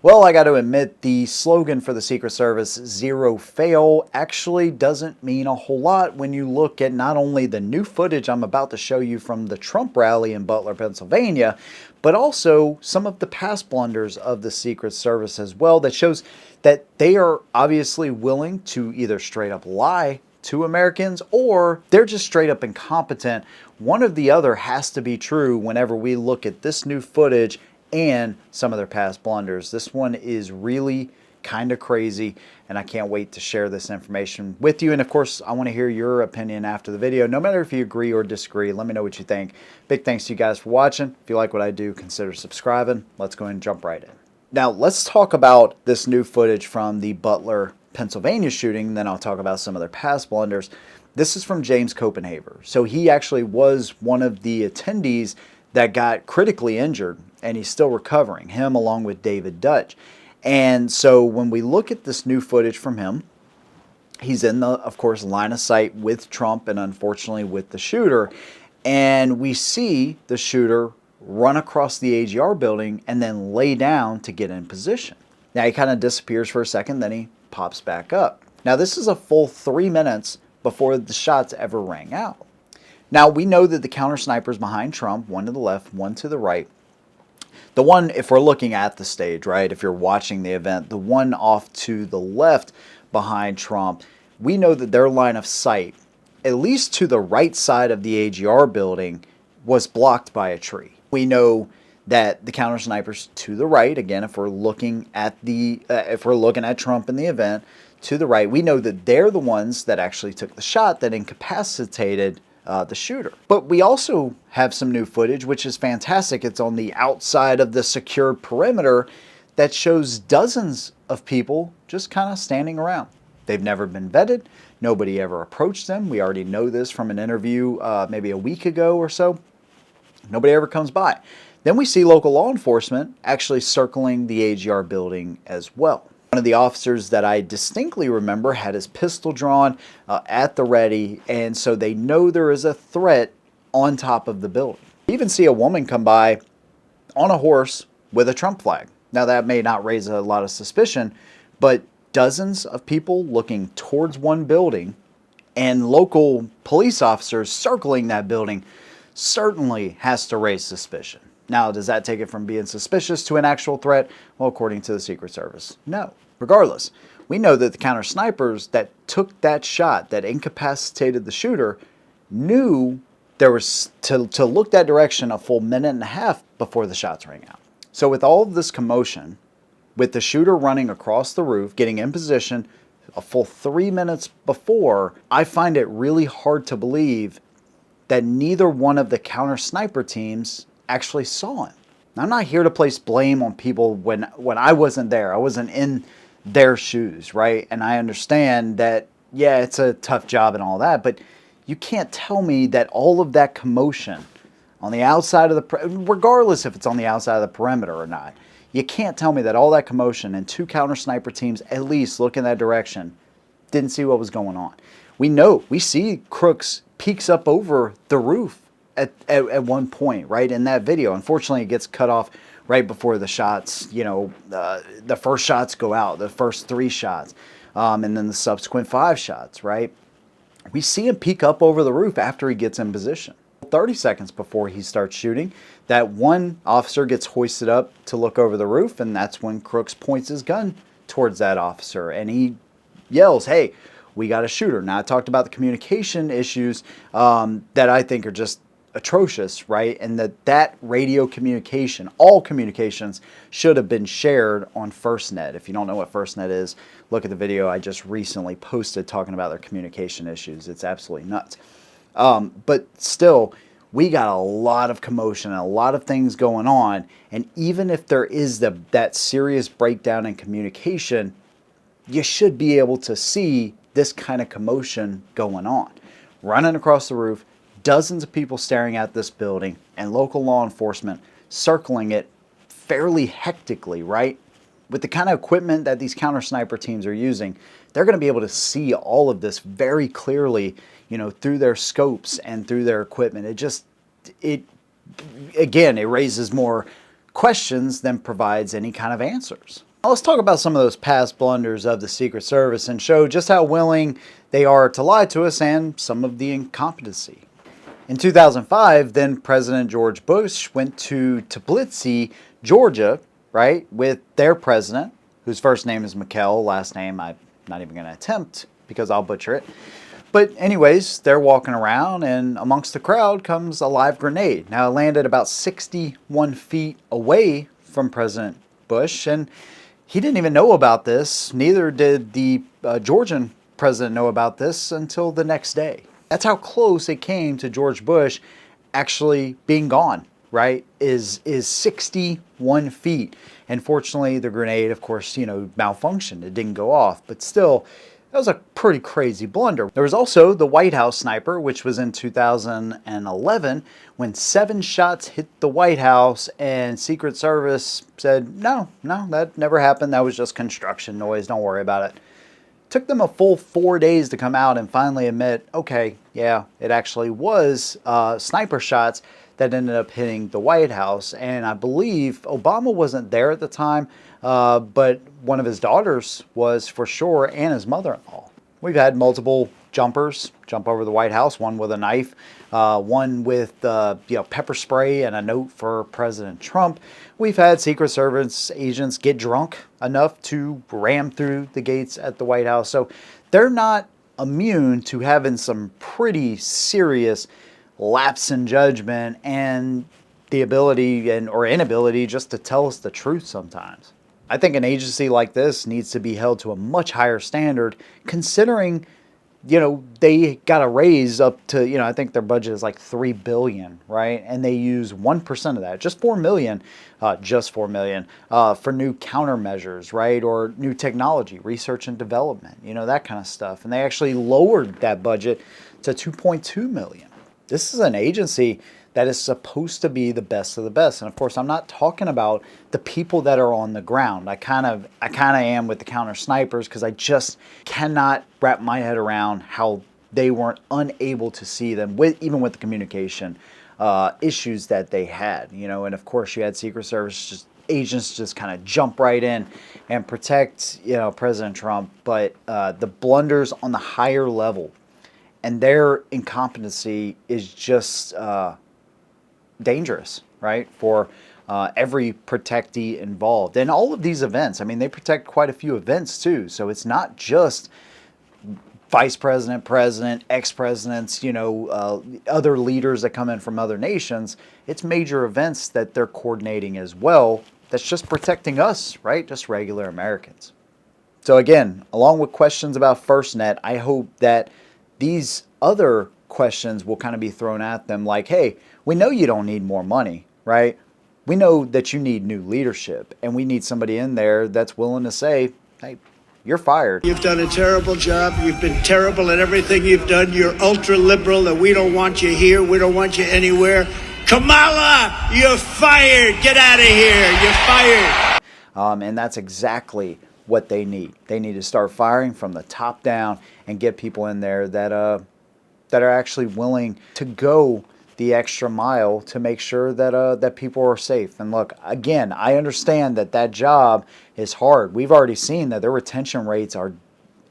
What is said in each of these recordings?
Well, I got to admit, the slogan for the Secret Service, zero fail, actually doesn't mean a whole lot when you look at not only the new footage I'm about to show you from the Trump rally in Butler, Pennsylvania, but also some of the past blunders of the Secret Service as well, that shows that they are obviously willing to either straight up lie to Americans or they're just straight up incompetent. One or the other has to be true whenever we look at this new footage and some of their past blunders. This one is really kind of crazy, and I can't wait to share this information with you. And of course, I want to hear your opinion after the video. No matter if you agree or disagree, let me know what you think. Big thanks to you guys for watching. If you like what I do, consider subscribing. Let's go ahead and jump right in. Now, let's talk about this new footage from the Butler, Pennsylvania shooting, then I'll talk about some of their past blunders. This is from James Copenhaver. So he actually was one of the attendees that got critically injured, and he's still recovering, him along with David Dutch. And so when we look at this new footage from him, he's in the, of course, line of sight with Trump and unfortunately with the shooter. And we see the shooter run across the AGR building and then lay down to get in position. Now he kind of disappears for a second, then he pops back up. Now this is a full 3 minutes before the shots ever rang out. Now we know that the counter snipers behind Trump, one to the left, one to the right. The one, if we're looking at the stage, right, if you're watching the event, the one off to the left behind Trump, we know that their line of sight, at least to the right side of the AGR building, was blocked by a tree. We know that the counter snipers to the right, again, if we're looking at Trump in the event, to the right, we know that they're the ones that actually took the shot that incapacitated the shooter. But we also have some new footage, which is fantastic. It's on the outside of the secured perimeter that shows dozens of people just kind of standing around. They've never been vetted. Nobody ever approached them. We already know this from an interview maybe a week ago or so. Nobody ever comes by. Then we see local law enforcement actually circling the AGR building as well. One of the officers that I distinctly remember had his pistol drawn at the ready, and so they know there is a threat on top of the building. You even see a woman come by on a horse with a Trump flag. Now that may not raise a lot of suspicion, but dozens of people looking towards one building and local police officers circling that building certainly has to raise suspicion. Now, does that take it from being suspicious to an actual threat? Well, according to the Secret Service, no. Regardless, we know that the counter snipers that took that shot, that incapacitated the shooter, knew there was to look that direction a full minute and a half before the shots rang out. So with all of this commotion, with the shooter running across the roof, getting in position a full 3 minutes before, I find it really hard to believe that neither one of the counter sniper teams actually saw him. Now, I'm not here to place blame on people when I wasn't there. I wasn't in their shoes, right? And I understand that, yeah, it's a tough job and all that, but you can't tell me that all of that commotion on the outside of the, regardless if it's on the outside of the perimeter or not, you can't tell me that all that commotion and two counter sniper teams at least look in that direction didn't see what was going on. We see Crooks peeks up over the roof at one point, right, in that video. Unfortunately, it gets cut off right before the shots, the first shots go out, the first 3 shots, and then the subsequent 5 shots, right? We see him peek up over the roof after he gets in position. 30 seconds before he starts shooting, that one officer gets hoisted up to look over the roof, and that's when Crooks points his gun towards that officer, and he yells, "Hey, we got a shooter." Now, I talked about the communication issues that I think are just atrocious, right? And that radio communication, all communications, should have been shared on FirstNet. If you don't know what FirstNet is, look at the video I just recently posted talking about their communication issues. It's absolutely nuts. But still, we got a lot of commotion and a lot of things going on. And even if there is that serious breakdown in communication, you should be able to see this kind of commotion going on. Running across the roof, dozens of people staring at this building, and local law enforcement circling it fairly hectically, right? With the kind of equipment that these counter sniper teams are using, they're going to be able to see all of this very clearly, through their scopes and through their equipment. It raises more questions than provides any kind of answers. Now let's talk about some of those past blunders of the Secret Service and show just how willing they are to lie to us and some of the incompetency. In 2005, then President George Bush went to Tbilisi, Georgia, right, with their president, whose first name is McKell, last name I'm not even going to attempt because I'll butcher it. But anyways, they're walking around, and amongst the crowd comes a live grenade. Now, it landed about 61 feet away from President Bush, and he didn't even know about this. Neither did the Georgian president know about this until the next day. That's how close it came to George Bush actually being gone, right? Is 61 feet. And fortunately, the grenade, of course, malfunctioned. It didn't go off, but still, that was a pretty crazy blunder. There was also the White House sniper, which was in 2011, when 7 shots hit the White House, and Secret Service said, no, that never happened. That was just construction noise. Don't worry about it. Took them a full 4 days to come out and finally admit, okay, yeah, it actually was sniper shots that ended up hitting the White House. And I believe Obama wasn't there at the time, but one of his daughters was for sure, and his mother-in-law. We've had multiple jumpers jump over the White House, one with a knife, one with pepper spray and a note for President Trump. We've had Secret Service agents get drunk enough to ram through the gates at the White House. So they're not immune to having some pretty serious lapse in judgment and the ability or inability just to tell us the truth sometimes. I think an agency like this needs to be held to a much higher standard, considering they got a raise up to, I think their budget is like $3 billion, right? And they use 1% of that, just $4 million, for new countermeasures, right? Or new technology, research and development, that kind of stuff. And they actually lowered that budget to $2.2 million. This is an agency that is supposed to be the best of the best. And of course, I'm not talking about the people that are on the ground. I kind of am with the counter snipers, because I just cannot wrap my head around how they weren't unable to see them, even with the communication issues that they had. And of course, you had Secret Service agents just kind of jump right in and protect President Trump. But the blunders on the higher level and their incompetency is just dangerous, right, for every protectee involved. And all of these events, they protect quite a few events too. So it's not just vice president, president, ex-presidents, other leaders that come in from other nations. It's major events that they're coordinating as well. That's just protecting us, right? Just regular Americans. So again, along with questions about FirstNet, I hope that these other questions will kind of be thrown at them like, hey, we know you don't need more money, right? We know that you need new leadership, and we need somebody in there that's willing to say, hey, you're fired. You've done a terrible job. You've been terrible at everything you've done. You're ultra-liberal, and we don't want you here. We don't want you anywhere. Kamala, you're fired. Get out of here. You're fired. And that's exactly what they need. They need to start firing from the top down and get people in there that are actually willing to go the extra mile to make sure that people are safe. And look, again, I understand that job is hard. We've already seen that their retention rates are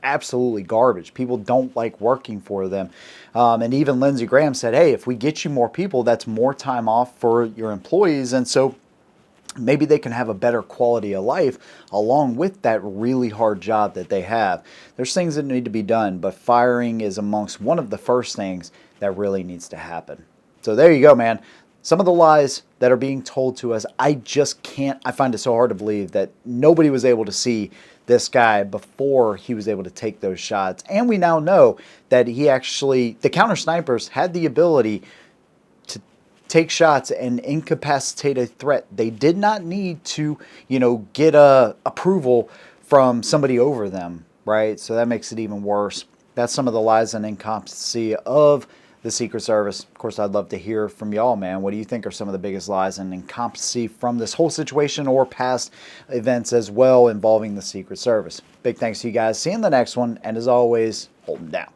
absolutely garbage. People don't like working for them. And even Lindsey Graham said, hey, if we get you more people, that's more time off for your employees. And so maybe they can have a better quality of life along with that really hard job that they have. There's things that need to be done, but firing is amongst one of the first things that really needs to happen. So there you go, man. Some of the lies that are being told to us, I find it so hard to believe that nobody was able to see this guy before he was able to take those shots. And we now know that the counter snipers had the ability to take shots and incapacitate a threat. They did not need to, get approval from somebody over them, right? So that makes it even worse. That's some of the lies and incompetency of the Secret Service. Of course, I'd love to hear from y'all, man. What do you think are some of the biggest lies and incompetency from this whole situation or past events as well involving the Secret Service? Big thanks to you guys. See you in the next one. And as always, hold them down.